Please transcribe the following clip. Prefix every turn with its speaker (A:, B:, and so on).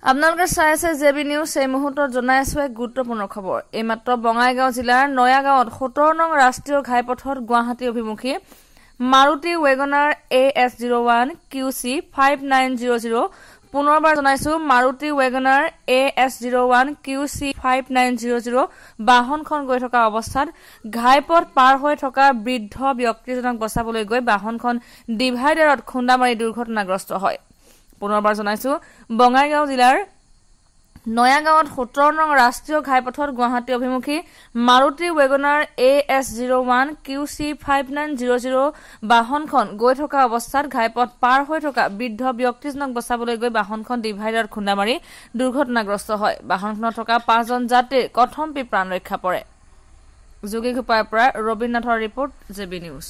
A: আপোনালোকে চাই আছে জেবি নিউজ এই মুহূৰ্তত জনাই আছো এক গুৰুত্বপূৰ্ণ খবৰ এইমাত্ৰ বঙাইগাঁও জিলাৰ নয়াগাঁৱত 17 নং ৰাষ্ট্ৰীয় ঘাইপথত গুৱাহাটী অভিমুখী মাৰুতি ৱেগনাৰ AS01 QC 5900 পুনৰবাৰ জনাইছো মাৰুতি ৱেগনাৰ AS01 QC 5900 বাহনখন গৈ থকা অৱস্থাত ঘাইপথ পাৰ হৈ থকা বৃদ্ধ ব্যক্তিজনক বচাবলৈ গৈ বাহনখন ডিভাইডাৰত খুন্দা মাৰি দুৰ্ঘটনাগ্ৰস্ত হয় পুনৰবাৰ জনাইছো বঙাইগাঁও জিলাৰ নয়াগাঁৱত 17 নং ৰাষ্ট্ৰীয় ঘাইপথত গুৱাহাটী অভিমুখী মাৰুতি ৱেগনাৰ AS01 QC 5900 বাহনখন গৈ থকা অৱস্থাত ঘাইপথ পাৰ হৈ থকা বৃদ্ধ ব্যক্তিজনক বচাবলৈ গৈ বাহনখন ডিভাইডাৰত খুন্দা মাৰি দুৰ্ঘটনাগ্ৰস্ত হয় বাহনখনত থকা 5 জন যাত্ৰীৰ কথমপি প্ৰাণ ৰক্ষা পৰে যোগী ঘোপাৰ পৰা ৰবীন্দ্ৰনাথৰ ৰিপৰ্ট জেবি নিউজ